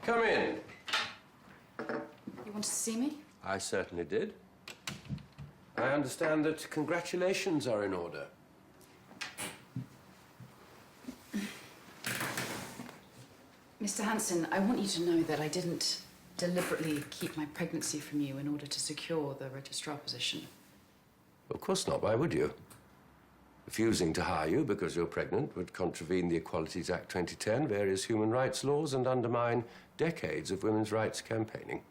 Come in. You wanted to see me? I certainly did. I understand that congratulations are in order. Mr. Hanssen, I want you to know that I didn't deliberately keep my pregnancy from you in order to secure the registrar position. Of course not. Why would you? Refusing to hire you because you're pregnant would contravene the Equalities Act 2010, various human rights laws, and undermine decades of women's rights campaigning.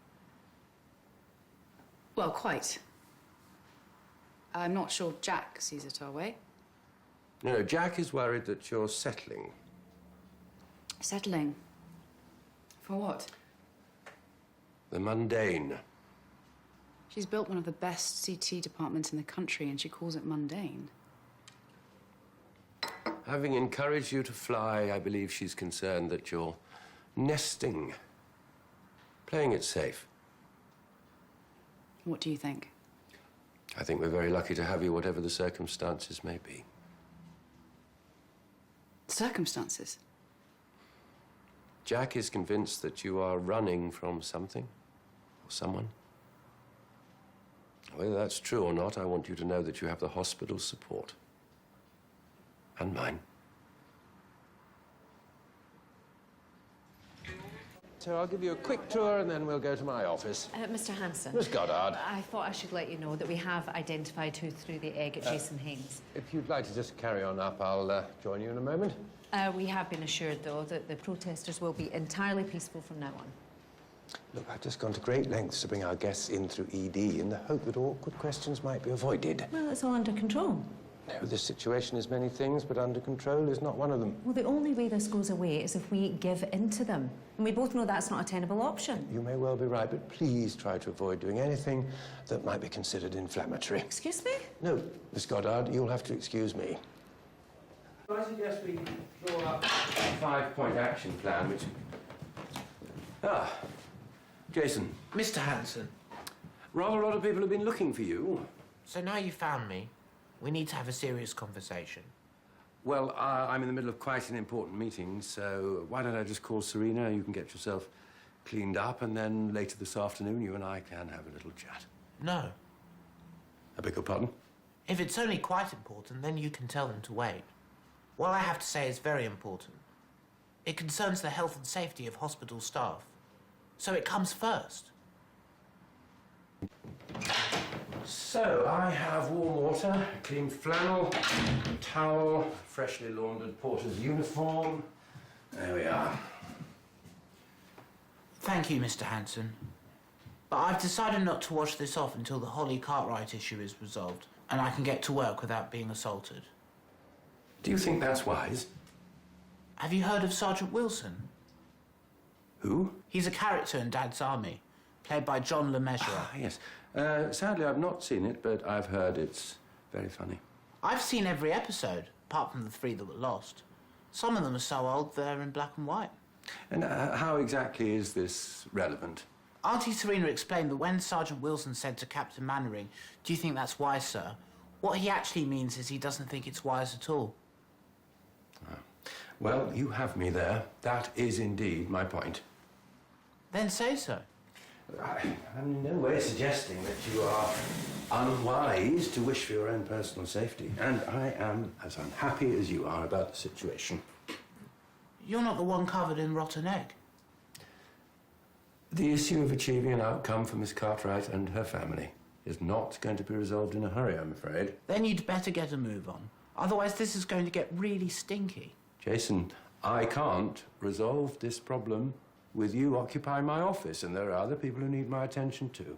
Well, quite. I'm not sure Jack sees it our way. No, Jack is worried that you're settling. Settling? For what? The mundane. She's built one of the best CT departments in the country, and she calls it mundane. Having encouraged you to fly, I believe she's concerned that you're nesting, playing it safe. What do you think? I think we're very lucky to have you, whatever the circumstances may be. Circumstances? Jack is convinced that you are running from something or someone. Whether that's true or not, I want you to know that you have the hospital's support. And mine. So I'll give you a quick tour and then we'll go to my office. Mr. Hanssen. Miss Goddard. I thought I should let you know that we have identified who threw the egg at Jason Haynes. If you'd like to just carry on up, I'll join you in a moment. We have been assured, though, that the protesters will be entirely peaceful from now on. Look, I've just gone to great lengths to bring our guests in through ED in the hope that awkward questions might be avoided. Well, it's all under control. No, this situation is many things, but under control is not one of them. Well, the only way this goes away is if we give in to them. And we both know that's not a tenable option. You may well be right, but please try to avoid doing anything that might be considered inflammatory. Excuse me? No, Miss Goddard, you'll have to excuse me. I suggest we draw up a 5-point action plan, which... Jason. Mr. Hanssen. Rather a lot of people have been looking for you. So now you found me, we need to have a serious conversation. Well, I'm in the middle of quite an important meeting, so why don't I just call Serena? You can get yourself cleaned up, and then later this afternoon, you and I can have a little chat. No. I beg your pardon? If it's only quite important, then you can tell them to wait. What I have to say is very important. It concerns the health and safety of hospital staff. So it comes first. So, I have warm water, clean flannel, towel, freshly laundered porter's uniform. There we are. Thank you, Mr. Hanssen. But I've decided not to wash this off until the Holly Cartwright issue is resolved, and I can get to work without being assaulted. Do you think that's wise? Have you heard of Sergeant Wilson? Who? He's a character in Dad's Army, played by John LeMessurier. Ah, yes. Sadly, I've not seen it, but I've heard it's very funny. I've seen every episode, apart from the 3 that were lost. Some of them are so old they're in black and white. And how exactly is this relevant? Auntie Serena explained that when Sergeant Wilson said to Captain Mannering, "Do you think that's wise, sir?" what he actually means is he doesn't think it's wise at all. Oh. Well, you have me there. That is indeed my point. Then say so. I'm in no way suggesting that you are unwise to wish for your own personal safety, and I am as unhappy as you are about the situation. You're not the one covered in rotten egg. The issue of achieving an outcome for Miss Cartwright and her family is not going to be resolved in a hurry, I'm afraid. Then you'd better get a move on. Otherwise, this is going to get really stinky. Jason, I can't resolve this problem with you occupying my office, and there are other people who need my attention too.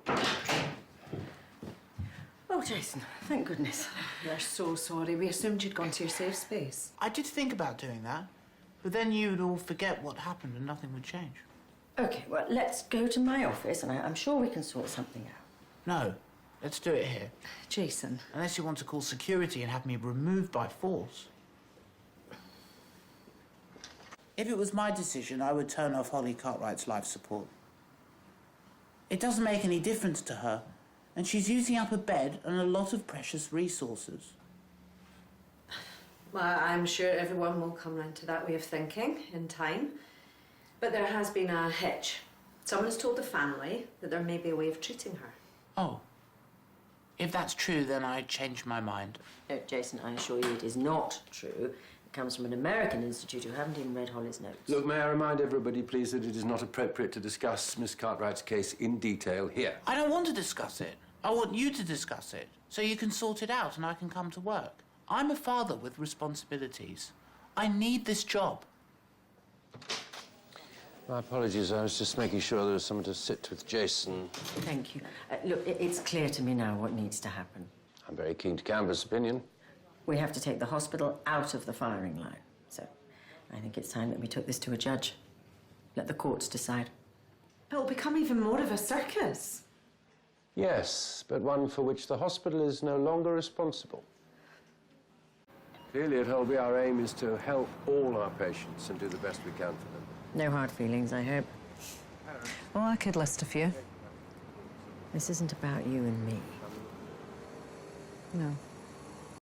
Oh, Jason, thank goodness. We're so sorry. We assumed you'd gone to your safe space. I did think about doing that, but then you'd all forget what happened and nothing would change. Okay, well, let's go to my office, and I'm sure we can sort something out. No, let's do it here. Jason. Unless you want to call security and have me removed by force. If it was my decision, I would turn off Holly Cartwright's life support. It doesn't make any difference to her, and she's using up a bed and a lot of precious resources. Well, I'm sure everyone will come round to that way of thinking in time. But there has been a hitch. Someone has told the family that there may be a way of treating her. Oh. If that's true, then I changed my mind. No, Jason, I assure you it is not true. It comes from an American institute who haven't even read Holly's notes. Look, may I remind everybody, please, that it is not appropriate to discuss Miss Cartwright's case in detail here. I don't want to discuss it. I want you to discuss it, so you can sort it out and I can come to work. I'm a father with responsibilities. I need this job. My apologies, I was just making sure there was someone to sit with Jason. Thank you. Look, it's clear to me now what needs to happen. I'm very keen to canvass opinion. We have to take the hospital out of the firing line. So I think it's time that we took this to a judge. Let the courts decide. It'll become even more of a circus. Yes, but one for which the hospital is no longer responsible. Clearly at Holby, our aim is to help all our patients and do the best we can for them. No hard feelings, I hope. Oh, I could list a few. This isn't about you and me. No.